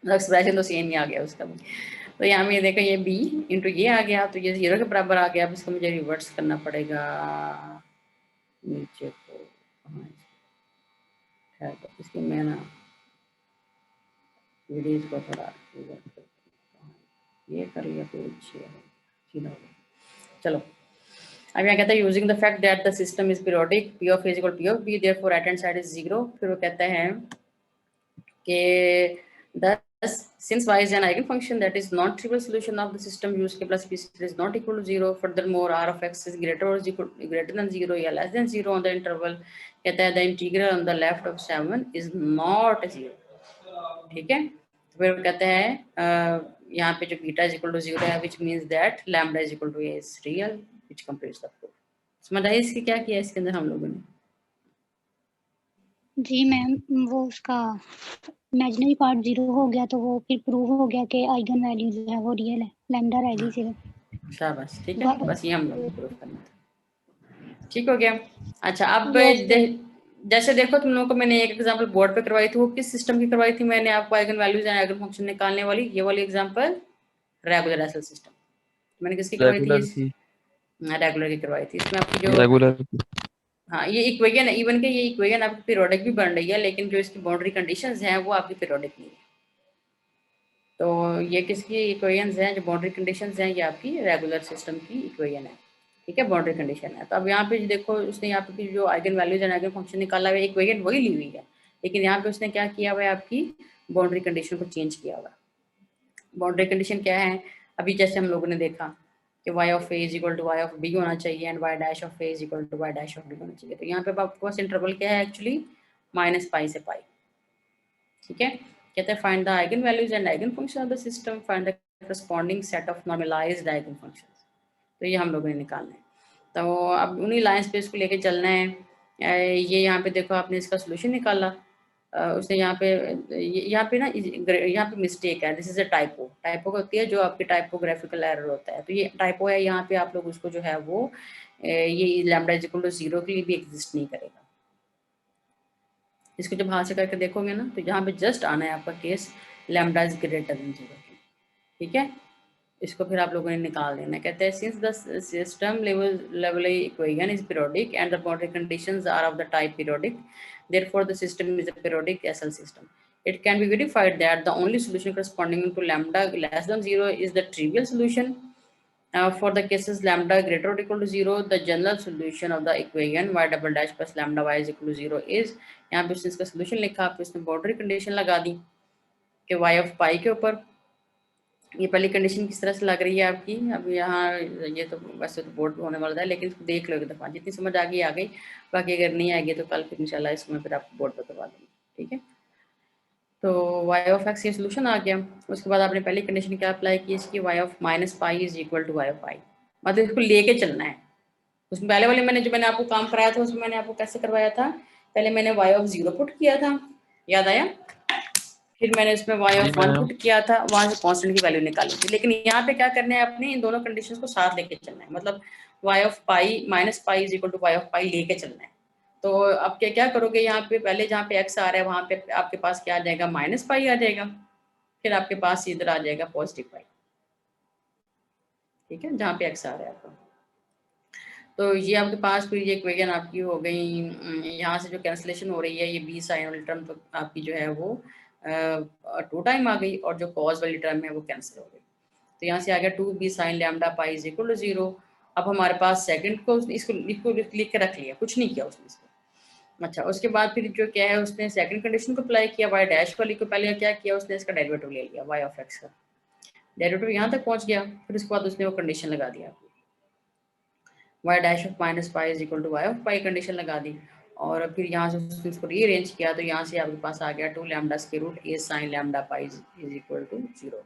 एक्सप्रेशन तो सेम ही आ गया उसका भी। तो यहाँ में देखो ये b इंटू ये आ गया, तो ये 0 के बराबर आ गया। अब इसको मुझे रिवर्स करना पड़ेगा नीचे को, तो इसकी मैं ना वीडियोज को थोड़ा ये कर लिया तो सीधा हो गया। चलो अब यहाँ कहता है using the fact that the system is periodic, P of A is equal to P of B, therefore right hand side is 0। फिर वो कहता है कि thus since y is an eigenfunction that is not trivial solution of the system u square plus b square is not equal to 0, furthermore r of x is greater or is equal greater than 0 या less than 0 on the interval, कहता है the integral on the left of 7 is not 0। ठीक है, तो फिर कहते हैं यहाँ पे जो बीटा इज इक्वल टू 0 है which means that lambda is equal to a is real which completes the proof। समझ आई इसकी क्या किया इसके अंदर हम लोगों ने? जी मैम, वो उसका इमेजिनरी पार्ट 0 हो गया तो वो फिर प्रूव हो गया कि आइगन वैल्यू जो है वो रियल है, लैम्डा रह गई सिर्फ। शाबाश, ठीक है, बस ये हम लोग प्रूफ करना था। ठीक हो गया। अच्छा अब Yes, जैसे देखो तुम लोगों को मैंने एक एग्जांपल बोर्ड पे करवाई थी, वो किस सिस्टम की करवाई थी मैंने आपको, eigen values and eigen function निकालने वाली, ये वाली एग्जांपल रेगुलर एसएल सिस्टम। मैंने किसकी करवाई थी? रेगुलर की, रेगुलर की करवाई थी। इसमें आपकी जो रेगुलर की। हाँ ये इक्वेशन है, इवन के ये इक्वेशन आपकी पीरियोडिक भी बन रही है, लेकिन जो इसकी बाउंड्री कंडीशंस हैं वो आपकी पीरियोडिक नहीं है। तो ये किसकी इक्वेशंस हैं, जो बाउंड्री कंडीशंस हैं ये आपकी रेगुलर सिस्टम की इक्वेशन है। ठीक है, बाउंड्री कंडीशन है। तो अब यहाँ पे देखो उसने यहाँ पे जो eigen values and eigen function निकाला हुआ है, इक्वेशन वही ली हुई है, लेकिन यहाँ पे उसने क्या किया हुआ है, आपकी बाउंड्री कंडीशन को चेंज किया हुआ है। बाउंड्री कंडीशन क्या है, अभी जैसे हम लोगों ने देखा कि y of a is equal to y of b होना चाहिए and y dash of a is equal to y dash of b होना चाहिए। तो यहाँ पे आपके पास इंटरवल क्या है एक्चुअली, -π से π। ठीक है, कहते हैं find the eigen values and eigen function of the system, find the corresponding set of normalised eigen functions. तो ये हम लोगों ने निकालना है। तो अब उन्हीं लाइंस पे इसको लेके चलना है। ये यहाँ पे देखो आपने इसका सोल्यूशन निकाला, उसने यहाँ पे ना यहाँ पे मिस्टेक है, this is a typo. Typo होती है जो आपकी टाइपोग्राफिकल एरर होता है, तो ये टाइपो है यहाँ पे, आप लोग उसको जो है वो ये लैम्डा इज इक्वल टू 0 के लिए भी एग्जिस्ट नहीं करेगा। इसको जब हाथ से करके देखोगे ना तो यहाँ पे जस्ट आना है आपका case lambda is greater then 0। ठीक है, इसको फिर आप लोगों ने निकाल देना। कहते हैं since the system level equation is periodic and the boundary conditions are of the type periodic, therefore the system is a periodic SL system. It can be verified that the only solution corresponding to lambda less than 0 is the trivial solution. For the cases lambda greater or equal to 0, the general solution of the equation y double dash plus lambda y is equal to 0 is, यहाँ पे उसने इसका solution लिखा, फिर उसने boundary condition लगा दी कि y of पाई के ऊपर। ये पहली कंडीशन किस तरह से लग रही है आपकी, अब यहाँ ये तो वैसे तो बोर्ड पे होने वाला है, लेकिन इसको देख लो एक दफ़ा, जितनी समझ आ गई, बाकी अगर नहीं आएगी तो कल फिर इंशाल्लाह इसमें फिर आपको बोर्ड पर करवा देंगे, ठीक है। तो y ऑफ x ये सोल्यूशन आ गया। उसके बाद आपने पहली कंडीशन क्या अप्लाई की इसकी, y of minus pi is equal to y of pi, मतलब इसको लेके चलना है। उसमें पहले वाले मैंने आपको काम कराया था, उसमें मैंने आपको कैसे करवाया था, पहले मैंने y ऑफ 0 पुट किया था, याद आया, फिर मैंने इसमें y ऑफ 1 पुट किया था, वहां से कांस्टेंट की वैल्यू निकाली थी। लेकिन यहाँ पे क्या करना है, अपने इन दोनों कंडीशंस को साथ लेके चलना है, मतलब y of pi minus pi is equal to y of pi लेके चलना है। तो अब क्या करोगे, यहाँ पे पहले जहाँ पे x आ रहा है वहां पे आपके पास क्या आ जाएगा, माइनस पाई आ जाएगा, फिर आपके पास इधर आ जाएगा पॉजिटिव पाई, ठीक है, जहाँ पे x आ रहा है आपका। तो ये आपके पास फिर ये इक्वेशन आपकी हो गई। यहाँ से जो कैंसिलेशन हो रही है, ये बी साइन वाली टर्म तो आपकी जो है वो 2 टाइम आ गई, और जो कॉज वाली टर्म है वो कैंसिल हो गई। तो यहाँ से आ गया 2b sine lambda pi is equal to 0। अब हमारे पास सेकंड को इसको लिख के रख लिया, कुछ नहीं किया उसने इसको। अच्छा, उसके बाद फिर जो क्या है, उसने सेकंड कंडीशन को अप्लाई किया, y डैश वाली को पहले क्या किया, उसने इसका डेरिवेटिव ले लिया, y ऑफ x का डेरिवेटिव यहाँ तक पहुँच गया, फिर उसके बाद उसने वो कंडीशन लगा दिया, y dash of minus pi is equal to y of pi condition लगा दी, और फिर यहाँ से उसने उसको रीअरेंज किया, तो यहाँ से आपके पास आ गया 2 lambda square root a sine lambda pi is equal to 0।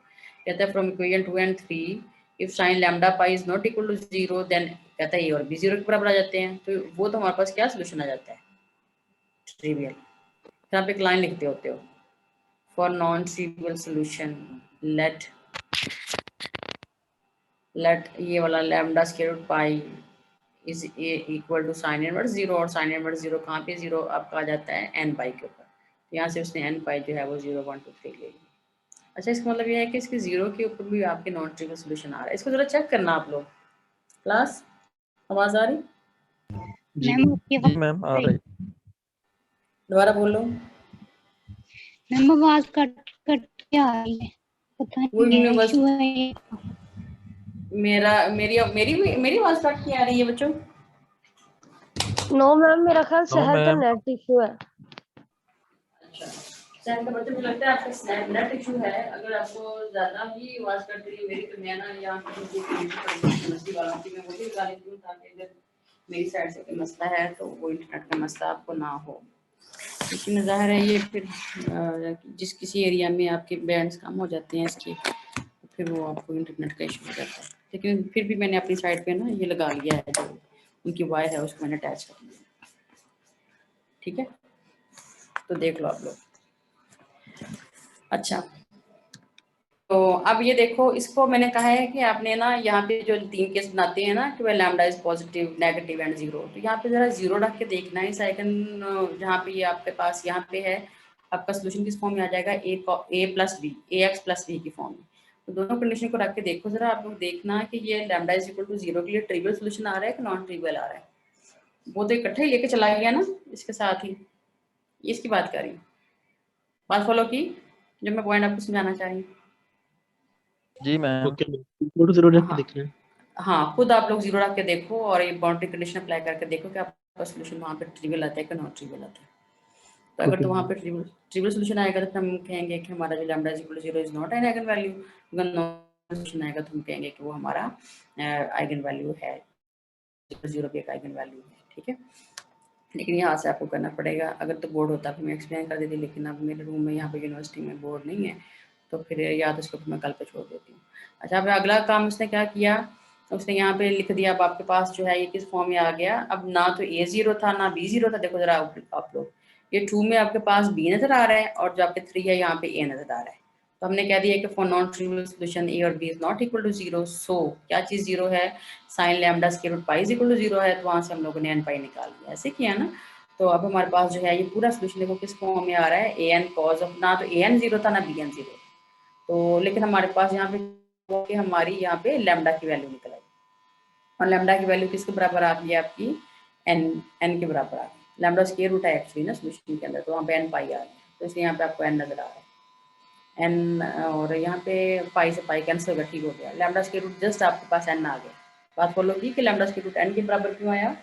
कहता है from equation 2 and 3 if sine lambda pi is not equal to 0 then कहता है a और b 0 के बराबर आ जाते हैं। तो वो तो हमारे पास क्या सोल्यूशन आ जाता है, ट्रिवियल। फिर आप एक लाइन लिखते होते हो, for non trivial solution let ये वाला lambda square root pi is equal to sine inverse 0, और साइन इनवर्स 0 कहाँ पे 0 आपका आ जाता है n पाई के ऊपर। तो यहाँ से उसने n पाई जो है वो 0 1 2 3 ले ली। अच्छा, इसका मतलब ये है कि इसके 0 के ऊपर भी आपके नॉन ट्रिवियल सोल्यूशन आ रहा है। इसको जरा चेक करना आप लोग। क्लास आवाज आ रही? जी मैम आ रही। दोबारा बोलो। मैम आवाज कट कट के आ रही है, पता नहीं क्या इशू है। मेरी आवाज कट के आ रही है बच्चों? नो मैम, मेरा ख्याल शहर का नेट इशू है। अच्छा, शहर का बच्चों, मुझे लगता है आपका नेट इशू है। अगर आपको ज्यादा ही आवाज कट रही है मेरी, तो मैं ना यहाँ पे वालों की मैं वही लगा लेती हूँ, ताकि अगर मेरी साइड से कोई मसला है तो वो इंटरनेट का मसला आपको ना हो। लेकिन ज़ाहिर है ये फिर जिस किसी एरिया में आपके बैंड्स कम हो जाते हैं इसके, तो फिर वो आपको इंटरनेट का इशू हो जाता है। लेकिन फिर भी मैंने अपनी साइड पे ना ये लगा लिया है, जो उनकी वायर है उसको मैंने अटैच कर लिया, ठीक है। तो देख लो आप लोग। अच्छा, तो अब ये देखो, इसको मैंने कहा है कि आपने ना यहाँ पे जो 3 केस बनाते हैं ना कि वह lambda is positive, negative and 0, तो यहाँ पे जरा 0 रख के देखना है। सेकंड जहाँ पे ये आपके पास यहाँ पे है, आपका सोल्यूशन किस फॉर्म में आ जाएगा, a plus b, ax plus b की फॉर्म में। तो दोनों कंडीशन को रख के देखो जरा, आप लोग देखना कि ये लैम्डा इज इक्वल टू 0 के लिए ट्रिवियल सोल्यूशन आ रहा है कि नॉन ट्रिवियल आ रहा है। वो तो इकट्ठे ही लेके चला गया ना इसके साथ ही, इसकी बात कर रही हूँ। बात फॉलो की जो मैं पॉइंट आपको समझाना चाह रही हूँ? जी मैम। ओके, फोटो जरूर रख के देखना है। हाँ, खुद आप लोग 0 रख के देखो और ये बाउंड्री कंडीशन अप्लाई करके देखो कि आपका सोल्यूशन वहाँ पे ट्रिवियल आता है कि नॉन ट्रिवियल आता है। तो अगर तो वहाँ पे ट्रिवियल सोल्यूशन आएगा तो हम कहेंगे कि हमारा जो lambda is equal to 0 is not an eigen value. अगर नॉन सोल्यूशन आएगा तो हम कहेंगे कि वो हमारा आइगन वैल्यू है, 0 भी एक आइगन वैल्यू है, ठीक है। लेकिन यहाँ से आपको करना पड़ेगा। अगर तो बोर्ड होता तो मैं एक्सप्लेन कर देती, लेकिन अब मेरे रूम में यहाँ पे यूनिवर्सिटी में बोर्ड नहीं है, तो फिर या तो इसको मैं कल पे छोड़ देती हूँ। अच्छा, अब अगला काम उसने क्या किया, उसने यहाँ पे लिख दिया। अब आपके पास जो है ये किस फॉर्म में आ गया, अब ना तो a 0 था ना b 0 था। देखो जरा आप लोग, ये 2 में आपके पास b नजर आ रहा है और जो आपके 3 है यहाँ पे a नजर आ रहा है। तो हमने कह दिया कि for non trivial solution a और b is not equal to 0। So क्या चीज 0 है, sine lambda square root pi is equal to 0 है। तो वहां से हम लोगों ने n पाई निकाल लिया, ऐसे किया ना। तो अब हमारे पास जो है ये पूरा सोल्यूशन देखो किस फॉर्म में आ रहा है, an cos ऑफ, ना तो an 0 था ना bn 0। तो लेकिन हमारे पास यहाँ पे वो कि हमारी यहाँ पे लैम्डा की वैल्यू निकल आई, और लैम्डा की वैल्यू किसके बराबर आ गई आपकी n के बराबर आ गई। लैम्डा स्क्वायर रूट है एक्चुअली ना सोल्यूशन के अंदर, तो वहाँ पे n पाई आ गया, तो इसलिए यहाँ पे आपको n नजर आ रहा है n, और यहाँ पे पाई से पाई कैंसिल होगा, ठीक हो गया। लैम्डा स्क्वायर रूट जस्ट आपके पास n आ गया। बात फॉलो की कि लैम्डा स्क्वायर रूट n के बराबर क्यों आया,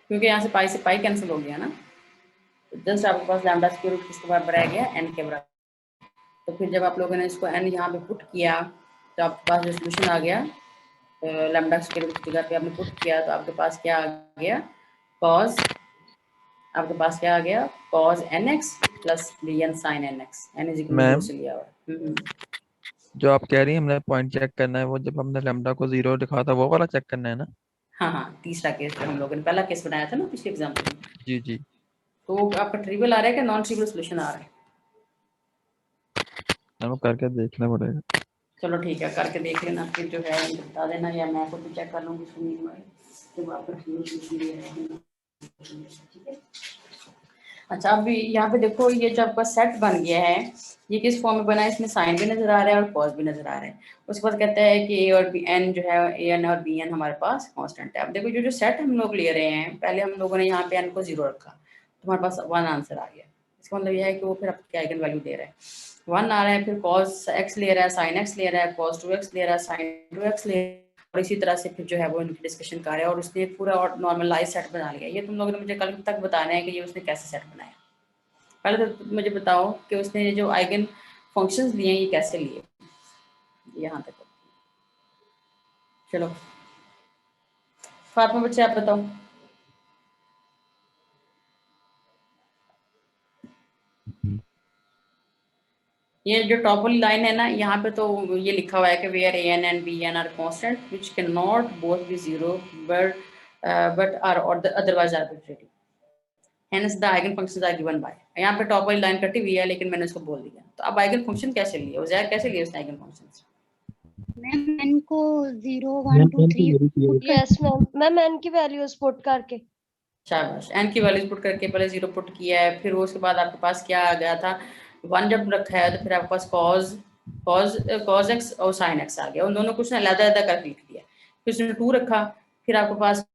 क्योंकि यहाँ से पाई कैंसिल हो गया ना, तो जस्ट आपके पास लैम्डा स्क्वायर रूट किसके बराबर आ गया, n के बराबर। तो फिर जब आप लोगों ने इसको n यहाँ पे पुट किया तो आपके पास जो सोल्यूशन आ गया, लैम्डा स्क्वायर रूट की जगह पे आपने पुट किया तो आपके पास क्या आ गया, कॉस, आपके पास क्या आ गया, cos nx plus bn sin nx, n is equal to 0 ma'am से लिया हुआ। जो आप कह रही हैं हमने पॉइंट चेक करना है, वो जब हमने लैम्डा को 0 लिखा था वो वाला चेक करना है ना? हाँ हाँ, तीसरा केस जो हम लोगों ने पहला केस बनाया था ना पिछले एग्जाम्पल में, जी जी। तो आपका ट्रिवियल आ रहा है कि नॉन ट्रिवियल सोल्यूशन आ रहा है? हमको करके देखना पड़ेगा। चलो ठीक है, करके देख लेना, फिर जो है मुझे बता देना, या मैं खुद भी चेक कर लूँगी सुनील में जब आपका ठीक है। अच्छा, अभी यहाँ पे देखो, ये जो आपका सेट बन गया है, ये किस फॉर्म में बना है, इसमें साइन भी नजर आ रहा है और कॉस भी नजर आ रहा है। उसके बाद कहता है कि ए और बी एन जो है, ए एन और बी एन हमारे पास कांस्टेंट है। अब देखो जो सेट हम लोग ले रहे हैं, पहले हम लोगों ने यहाँ पे एन को 0 रखा, तो हमारे पास 1 आंसर आ गया। इसका मतलब यह है कि वो फिर आपको आइगन वैल्यू दे रहा है, 1 आ रहा है, फिर कॉस एक्स ले रहा है, साइन एक्स ले रहा है, कॉस 2x ले रहा है, साइन 2x ले रहा है, और इसी तरह से फिर जो है वो इनकी डिस्कशन कर रहा है, और उसने एक पूरा नॉर्मलाइज सेट बना लिया। ये तुम लोगों ने मुझे कल तक बताना है कि ये उसने कैसे सेट बनाया। पहले तो मुझे बताओ कि उसने जो आइगन फंक्शंस लिए हैं ये कैसे लिए, यहाँ तक। चलो फातिमा बच्चे आप बताओ। ये जो टॉप वाली लाइन है ना, यहाँ पे तो ये लिखा हुआ है कि where a n and b n are constant which can not both be 0 but are otherwise arbitrary, hence the eigen functions are given by. यहाँ पे टॉप वाली लाइन कटी हुई है लेकिन मैंने उसको बोल दिया। तो अब आइगन फंक्शन कैसे लिए, उज़ैर कैसे लिए उसने आइगन फंक्शंस? मैम n को 0 मैम 1 2 n की 3 वैल्यू की है। पुट कर यस मैम n की वैल्यूज पुट करके। शाबाश, एन की वैल्यूज पुट करके पहले 0 पुट किया है, फिर उसके बाद आपके पास क्या आ गया था, 1 जब रखा है तो फिर आपके पास cos x और sin x आ गया। उन दोनों कुछ ना अलग-अलग करके लिख दिया। फिर उसने 2 रखा, फिर आपके पास